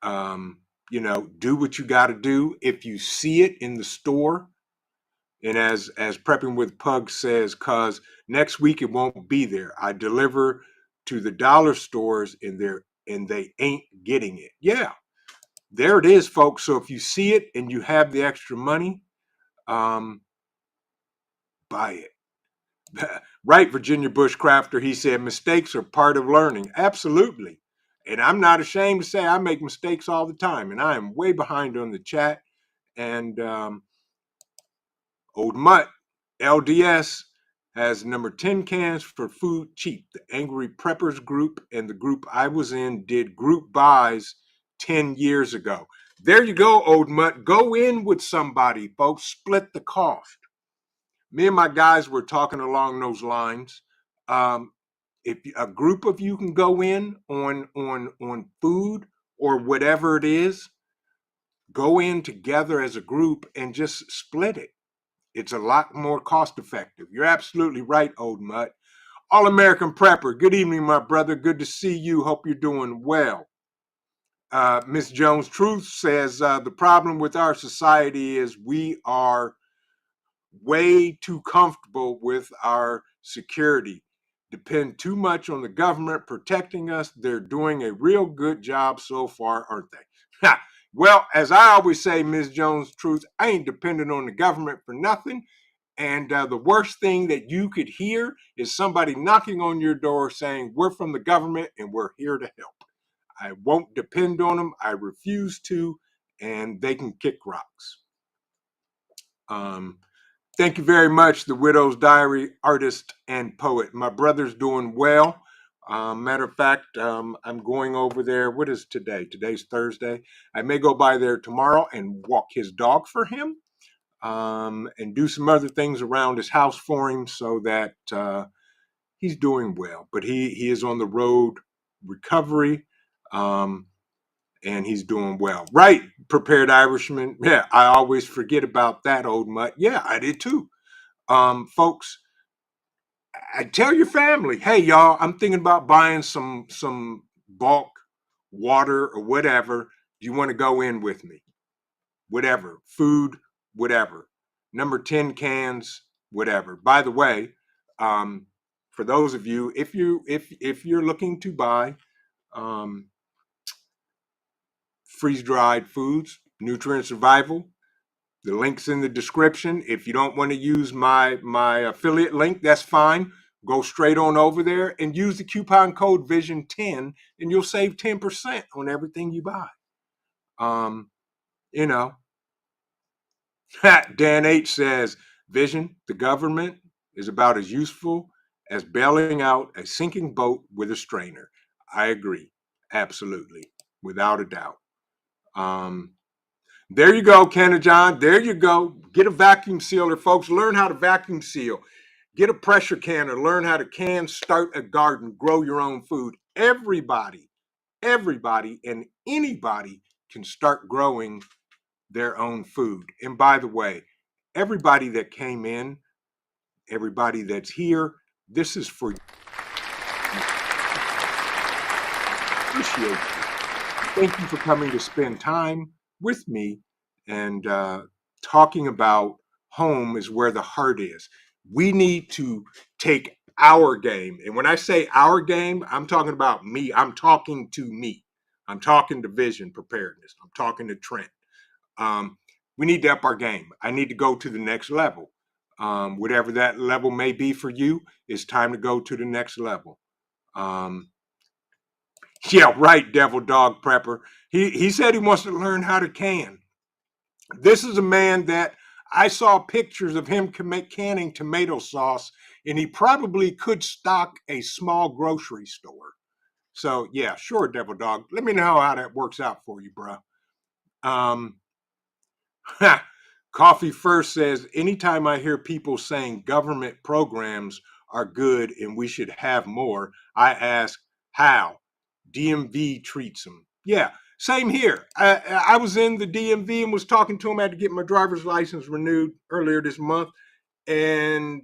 Speaker 2: do what you got to do. If you see it in the store, and as Prepping with Pug says, cause next week it won't be there. I deliver to the dollar stores and they ain't getting it. Yeah, there it is, folks. So if you see it and you have the extra money, um, buy it. Right, Virginia Bushcrafter, he said, mistakes are part of learning. Absolutely. And I'm not ashamed to say I make mistakes all the time, and I am way behind on the chat. And Old Mutt, LDS, has number 10 cans for food cheap. The Angry Preppers group and the group I was in did group buys 10 years ago. There you go, Old Mutt. Go in with somebody, folks. Split the cost. Me and my guys were talking along those lines. Um, if a group of you can go in on food or whatever it is, go in together as a group and just split it. It's a lot more cost effective. You're absolutely right, Old Mutt. All American Prepper, good evening, my brother. Good to see you. Hope you're doing well. Miss Jones Truth says the problem with our society is we are way too comfortable with our security. Depend too much on the government protecting us. They're doing a real good job so far, aren't they? Well, as I always say, Ms. Jones Truth, I ain't dependent on the government for nothing. And the worst thing that you could hear is somebody knocking on your door saying, we're from the government and we're here to help. I won't depend on them. I refuse to, and they can kick rocks. Thank you very much, the Widow's Diary artist and poet. My brother's doing well. Matter of fact, I'm going over there. What is today? Today's Thursday. I may go by there tomorrow and walk his dog for him, and do some other things around his house for him so that he's doing well, but he is on the road recovery, and he's doing well. Right, Prepared Irishman. Yeah, I always forget about that old mutt. Yeah, I did too. Folks, I tell your family, hey y'all, I'm thinking about buying some bulk water or whatever. Do you want to go in with me? Whatever, food, whatever. Number 10 cans, whatever. By the way, um, for those of you, if you're looking to buy um, freeze dried foods, nutrient survival, the link's in the description. If you don't want to use my affiliate link, that's fine. Go straight on over there and use the coupon code Vision10, and you'll save 10% on everything you buy. Um, you know, Dan H says, Vision, the government is about as useful as bailing out a sinking boat with a strainer. I agree. Absolutely. Without a doubt. Um, there you go, Kenna John. There you go. Get a vacuum sealer, folks. Learn how to vacuum seal. Get a pressure canner. Learn how to can, start a garden, grow your own food. Everybody, and anybody can start growing their own food. And by the way, everybody that came in, everybody that's here, this is for you. Appreciate you. Thank you for coming to spend time with me and talking about home is where the heart is. We need to take our game. And when I say our game, I'm talking about me. I'm talking to me. I'm talking to Vision Preparedness. I'm talking to Trent. Um, we need to up our game. I need to go to the next level. Whatever that level may be for you, it's time to go to the next level. Um, yeah, right, Devil Dog Prepper. He said he wants to learn how to can. This is a man that I saw pictures of him canning tomato sauce, and he probably could stock a small grocery store. So yeah, sure, Devil Dog. Let me know how that works out for you, bro. Um, Coffee First says, anytime I hear people saying government programs are good and we should have more, I ask how DMV treats them. Yeah, same here. I was in the DMV and was talking to him. I had to get my driver's license renewed earlier this month, and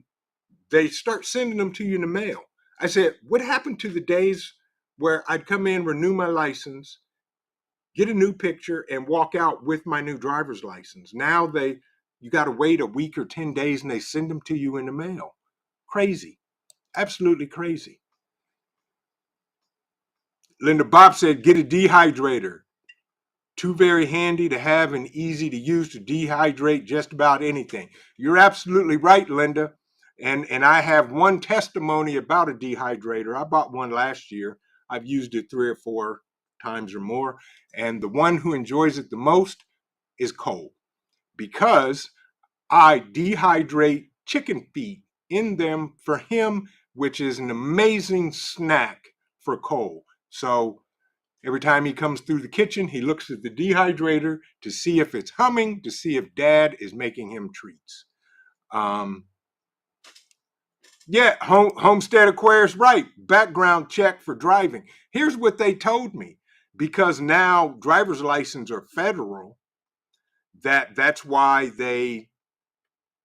Speaker 2: they start sending them to you in the mail. I said, what happened to the days where I'd come in, renew my license, get a new picture, and walk out with my new driver's license? Now you got to wait a week or 10 days and they send them to you in the mail. Crazy. Absolutely crazy. Linda Bob said, get a dehydrator. Too very handy to have and easy to use to dehydrate just about anything. You're absolutely right, Linda. And I have one testimony about a dehydrator. I bought one last year. I've used it 3 or 4 times or more. And the one who enjoys it the most is Cole, because I dehydrate chicken feet in them for him, which is an amazing snack for Cole. So every time he comes through the kitchen, he looks at the dehydrator to see if it's humming, to see if dad is making him treats. Um, yeah, Homestead Aquarius, right. Background check for driving. Here's what they told me. Because now driver's license are federal, that's why they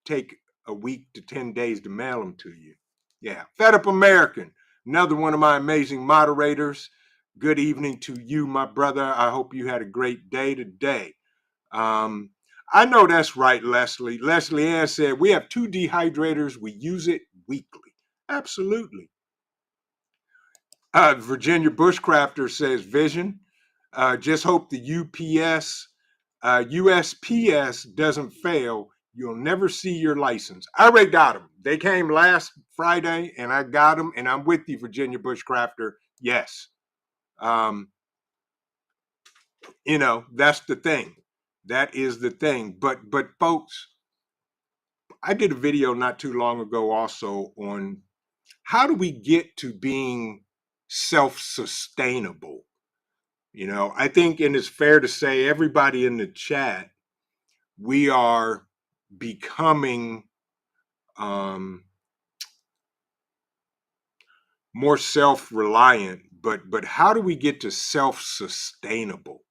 Speaker 2: take a week to 10 days to mail them to you. Yeah, Fed Up American, another one of my amazing moderators. Good evening to you, my brother. I hope you had a great day today. I know that's right, Leslie. Leslie Ann said, we have 2 dehydrators. We use it weekly. Absolutely. Virginia Bushcrafter says, Vision, just hope the USPS doesn't fail. You'll never see your license. I already got them. They came last Friday and I got them, and I'm with you, Virginia Bushcrafter. Yes. Um, that's the thing. That is the thing. But folks, I did a video not too long ago also on how do we get to being self-sustainable. I think, and it's fair to say, everybody in the chat, we are becoming more self-reliant, but how do we get to self-sustainable?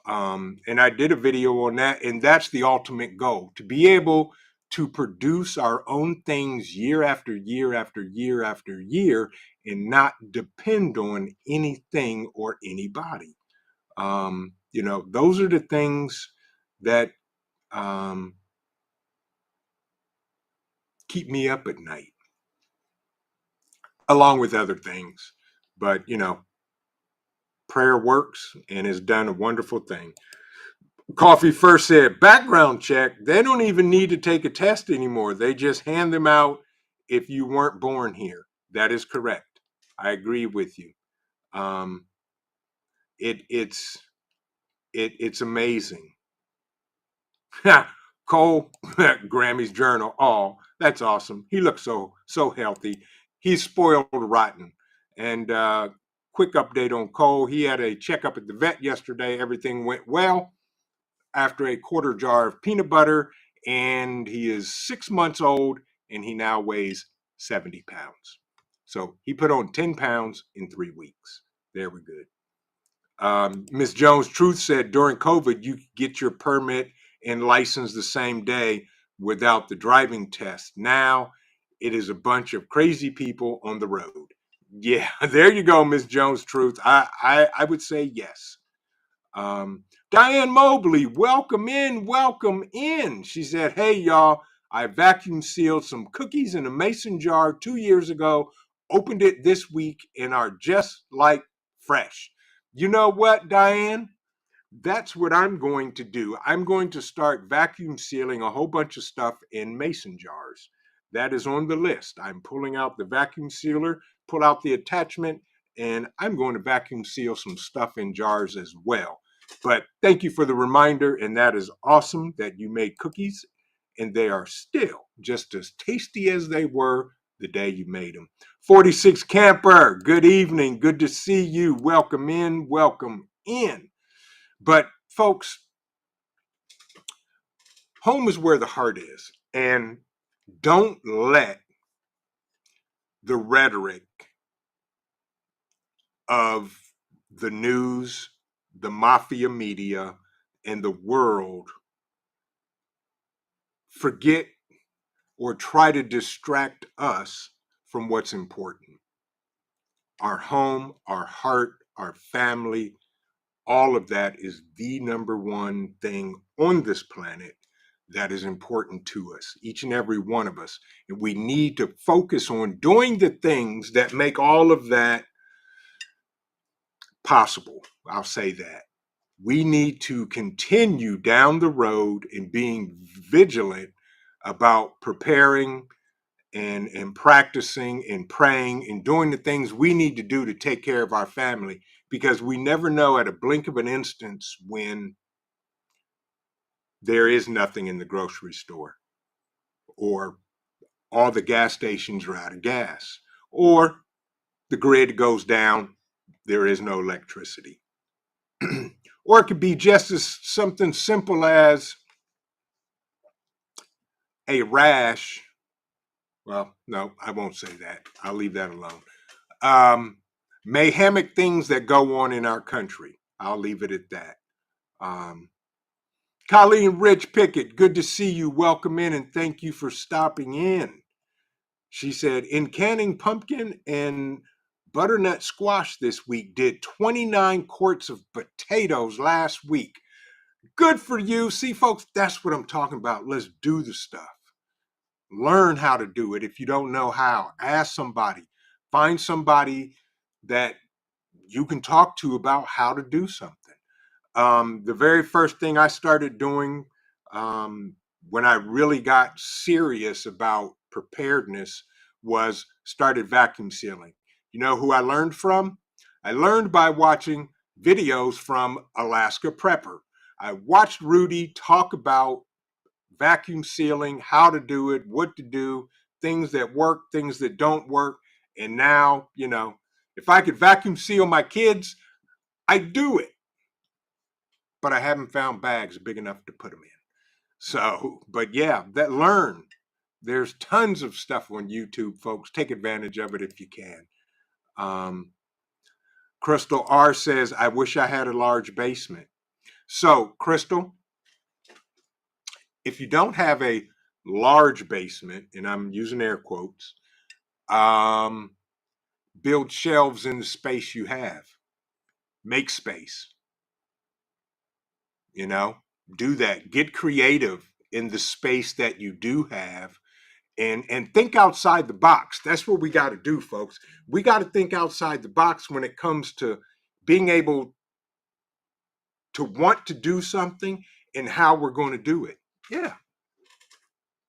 Speaker 2: And I did a video on that, and that's the ultimate goal, to be able to produce our own things year after year after year after year and not depend on anything or anybody. Those are the things that um, keep me up at night, along with other things. But, prayer works and has done a wonderful thing. Coffee first said, background check. They don't even need to take a test anymore. They just hand them out if you weren't born here. That is correct. I agree with you. Um, it's it's amazing. Cole, Grammy's journal. Oh, that's awesome. He looks so healthy. He's spoiled rotten. And quick update on Cole. He had a checkup at the vet yesterday. Everything went well after a quarter jar of peanut butter, and he is 6 months old, and he now weighs 70 pounds. So he put on 10 pounds in 3 weeks. There we're good. Ms. Jones Truth said during COVID, you could get your permit and license the same day without the driving test. Now it is a bunch of crazy people on the road. Yeah, there you go, Ms. Jones Truth. I would say yes. Diane Mobley, welcome in, welcome in. She said, hey, y'all, I vacuum sealed some cookies in a mason jar 2 years ago, opened it this week, and are just like fresh. You know what, Diane? That's what I'm going to do. I'm going to start vacuum sealing a whole bunch of stuff in mason jars. That is on the list. I'm pulling out the vacuum sealer, pull out the attachment, and I'm going to vacuum seal some stuff in jars as well. But thank you for the reminder, and that is awesome that you made cookies, and they are still just as tasty as they were the day you made them. 46 Camper, good evening. Good to see you. Welcome in, welcome in. But folks, home is where the heart is. And don't let the rhetoric of the news, the mafia media, and the world forget or try to distract us from what's important. Our home, our heart, our family, all of that is the number one thing on this planet that is important to us, each and every one of us. And we need to focus on doing the things that make all of that possible. I'll say that. We need to continue down the road and being vigilant about preparing and practicing and praying and doing the things we need to do to take care of our family, because we never know at a blink of an instance when there is nothing in the grocery store, or all the gas stations are out of gas, or the grid goes down, there is no electricity. Or it could be just as something simple as a rash. Well, no, I won't say that. I'll leave that alone. Mayhemic things that go on in our country. I'll leave it at that. Um, Colleen Rich Pickett, good to see you. Welcome in and thank you for stopping in. She said, in canning pumpkin and butternut squash this week, did 29 quarts of potatoes last week. Good for you. See, folks, that's what I'm talking about. Let's do the stuff. Learn how to do it. If you don't know how, ask somebody. Find somebody that you can talk to about how to do something. The very first thing I started doing when I really got serious about preparedness was started vacuum sealing. You know who I learned from? I learned by watching videos from Alaska Prepper. I watched Rudy talk about vacuum sealing, how to do it, what to do, things that work, things that don't work. And now, if I could vacuum seal my kids, I'd do it. But I haven't found bags big enough to put them in. So, but yeah, learn. There's tons of stuff on YouTube, folks. Take advantage of it if you can. Crystal R says, I wish I had a large basement. So, Crystal, if you don't have a large basement, and I'm using air quotes, build shelves in the space you have. Make space. Do that. Get creative in the space that you do have, and think outside the box. That's what we got to do, folks. We got to think outside the box when it comes to being able to want to do something and how we're going to do it. Yeah.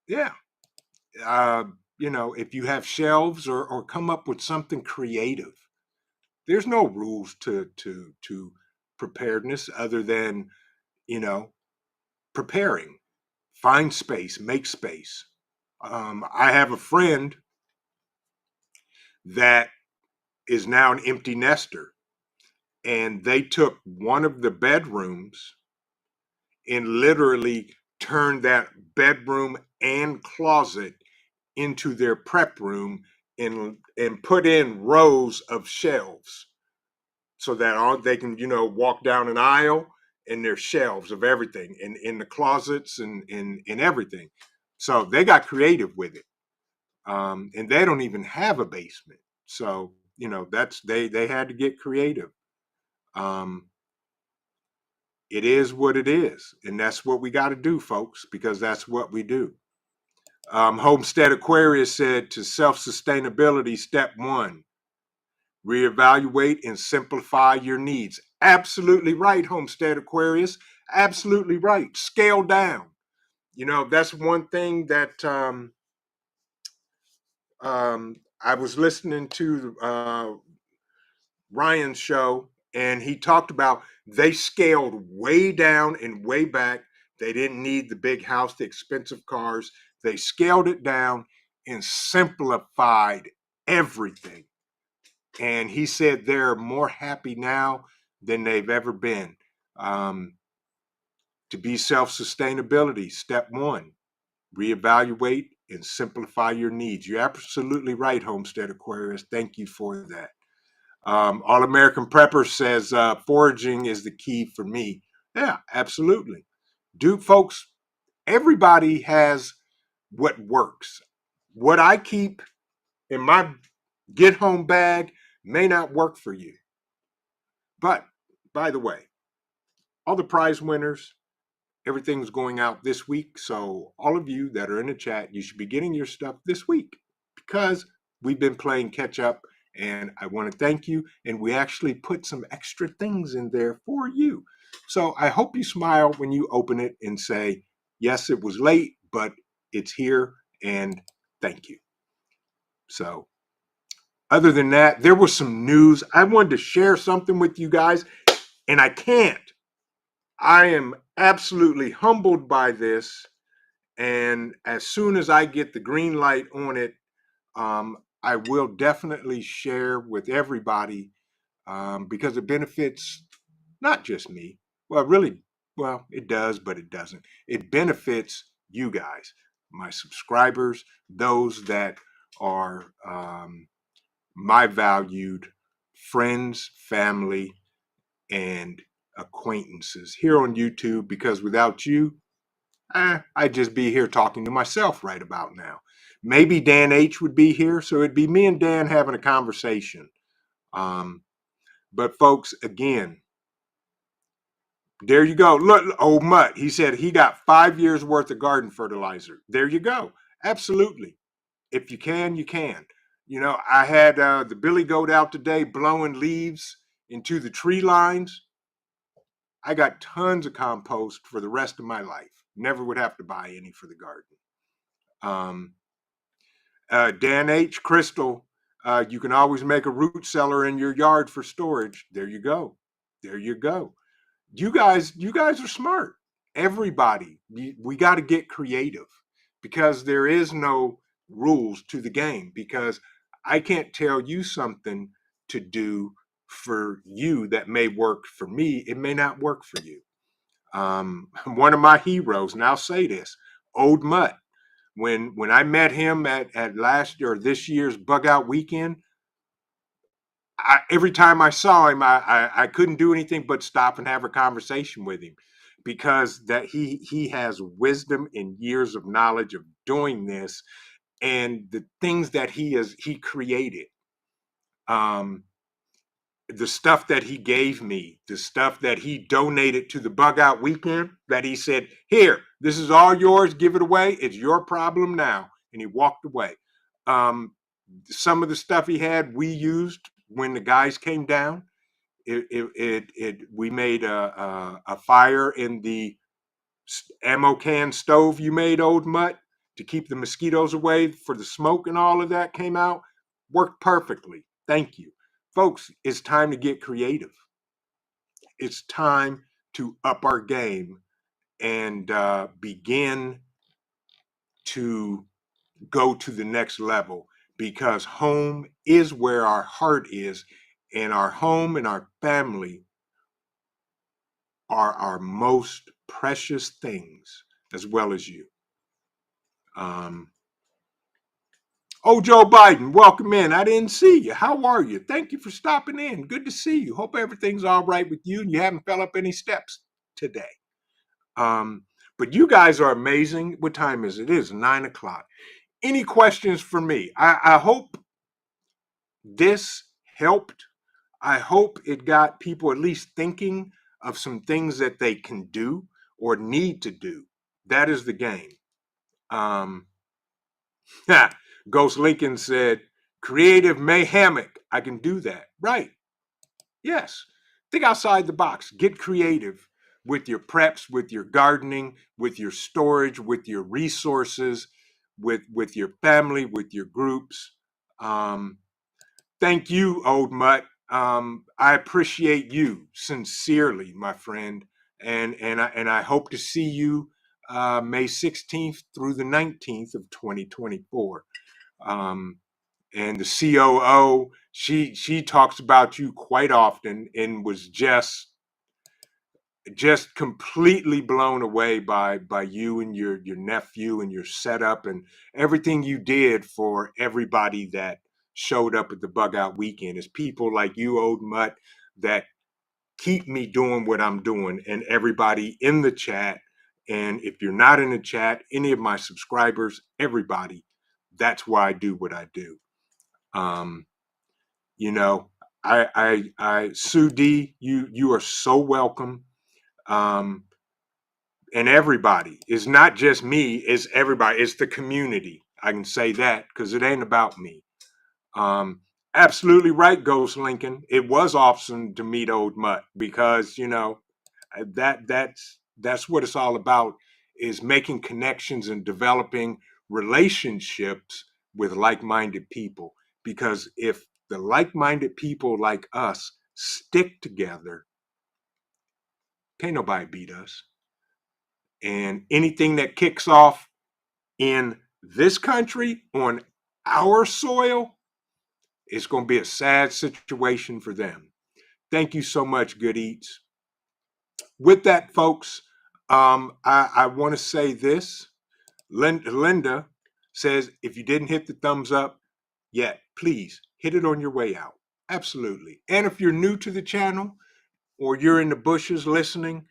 Speaker 2: Yeah. If you have shelves or come up with something creative. There's no rules to preparedness other than, preparing. Find space, make space. I have a friend that is now an empty nester, and they took one of the bedrooms and literally turned that bedroom and closet into their prep room and put in rows of shelves so that they can walk down an aisle and there's shelves of everything in the closets and in everything. So they got creative with it, and they don't even have a basement. So that's they had to get creative. um, it is what it is, and that's what we got to do, folks, because that's what we do. Homestead Aquarius said, to self-sustainability, step one, reevaluate and simplify your needs. Absolutely right, Homestead Aquarius. Absolutely right. Scale down. That's one thing that I was listening to Ryan's show, and he talked about they scaled way down and way back. They didn't need the big house, the expensive cars. They scaled it down and simplified everything. And he said they're more happy now than they've ever been. To be self-sustainability, step one, reevaluate and simplify your needs. You're absolutely right, Homestead Aquarius. Thank you for that. All American Prepper says foraging is the key for me. Yeah, absolutely. Dude, folks, everybody has what works. What I keep in my get home bag may not work for you. But by the way, all the prize winners, everything's going out this week. So all of you that are in the chat, you should be getting your stuff this week because we've been playing catch up, and I want to thank you. And we actually put some extra things in there for you. So I hope you smile when you open it and say, yes, it was late, but it's here, and thank you. So other than that, there was some news. I wanted to share something with you guys, and I can't. I am absolutely humbled by this. And as soon as I get the green light on it, I will definitely share with everybody, because it benefits not just me. Well, it does, but it doesn't. It benefits you guys, my subscribers, those that are my valued friends, family, and acquaintances here on YouTube, because without you, I'd just be here talking to myself right about now. Maybe Dan H would be here, so it'd be me and Dan having a conversation. But folks, again, there you go. Look, old Mutt, he said he got 5 years worth of garden fertilizer. There you go. Absolutely. If you can, you can. I had the billy goat out today blowing leaves into the tree lines. I got tons of compost for the rest of my life. Never would have to buy any for the garden. Dan H. Crystal, you can always make a root cellar in your yard for storage. There you go. There you go. You guys are smart. Everybody, we got to get creative, because there is no rules to the game, because I can't tell you something to do for you that may work for me. It may not work for you. One of my heroes, and I'll say this, Old Mutt, when I met him at last or this year's bug out weekend, every time I saw him, I couldn't do anything but stop and have a conversation with him, because that he has wisdom and years of knowledge of doing this, and the things that he created. Um, the stuff that he gave me, the stuff that he donated to the bug out weekend, that he said, "Here, this is all yours, give it away. It's your problem now." And he walked away. Some of the stuff he had, we used when the guys came down. We made a fire in the ammo can stove you made, Old Mutt, to keep the mosquitoes away, for the smoke and all of that came out. Worked perfectly. Thank you. Folks, it's time to get creative. It's time to up our game and begin to go to the next level, because home is where our heart is, and our home and our family are our most precious things, as well as you. Oh, Joe Biden, welcome in. I didn't see you. How are you? Thank you for stopping in. Good to see you. Hope everything's all right with you and you haven't fell up any steps today. But you guys are amazing. What time is it? It is 9 o'clock. Any questions for me? I hope this helped. I hope it got people at least thinking of some things that they can do or need to do. That is the game. Ghost Lincoln said, "Creative Mayhemic. I can do that." Right. Yes. Think outside the box. Get creative with your preps, with your gardening, with your storage, with your resources, with your family, with your groups. Thank you, Old Mutt. I appreciate you sincerely, my friend, and I hope to see you May 16th through the 19th of 2024. And the COO, she talks about you quite often, and was just completely blown away by you and your nephew and your setup and everything you did for everybody that showed up at the bug out weekend. It's people like you, Old Mutt, that keep me doing what I'm doing, and everybody in the chat. And if you're not in the chat, any of my subscribers, everybody, that's why I do what I do. Um, you know, Sue D, you are so welcome. Um, and everybody, it's not just me, it's everybody, it's the community. I can say that because it ain't about me. Um, Absolutely right, Ghost Lincoln. It was awesome to meet Old Mutt, because that's what it's all about, is making connections and developing relationships with like-minded people. Because if the like-minded people like us stick together, can't nobody beat us. And anything that kicks off in this country on our soil is going to be a sad situation for them. Thank you so much, Good Eats. With that, folks, I want to say this. Linda says, if you didn't hit the thumbs up yet, please hit it on your way out. Absolutely. And if you're new to the channel, or you're in the bushes listening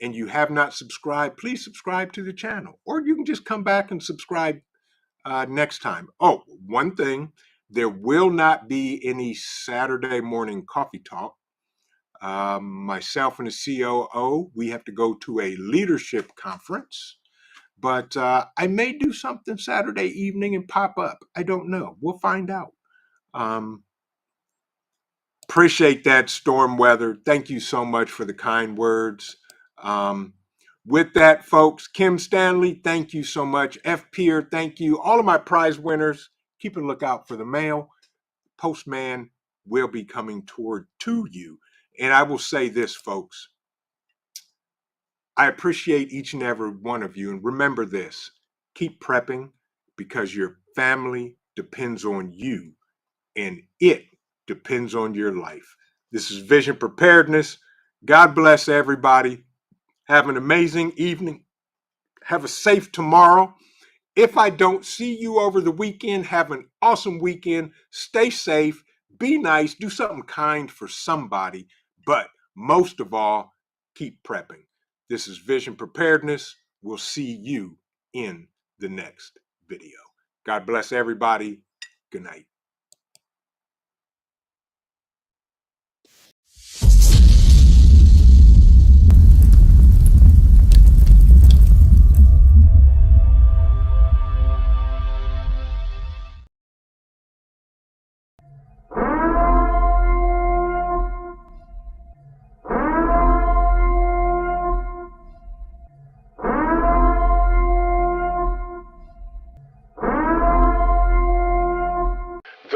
Speaker 2: and you have not subscribed, please subscribe to the channel. Or you can just come back and subscribe next time. Oh, one thing, there will not be any Saturday morning coffee talk. Myself and the COO, we have to go to a leadership conference, but I may do something Saturday evening and pop up. I don't know. We'll find out. Appreciate that, Storm Weather. Thank you so much for the kind words. With that, folks, Kim Stanley, thank you so much. F. Pier, thank you. All of my prize winners, keep a lookout for the mail. Postman will be coming to you. And I will say this, folks. I appreciate each and every one of you. And remember this, keep prepping, because your family depends on you, and it depends on your life. This is Vision Preparedness. God bless everybody. Have an amazing evening. Have a safe tomorrow. If I don't see you over the weekend, have an awesome weekend. Stay safe. Be nice, do something kind for somebody, but most of all, keep prepping. This is Vision Preparedness. We'll see you in the next video. God bless everybody. Good night.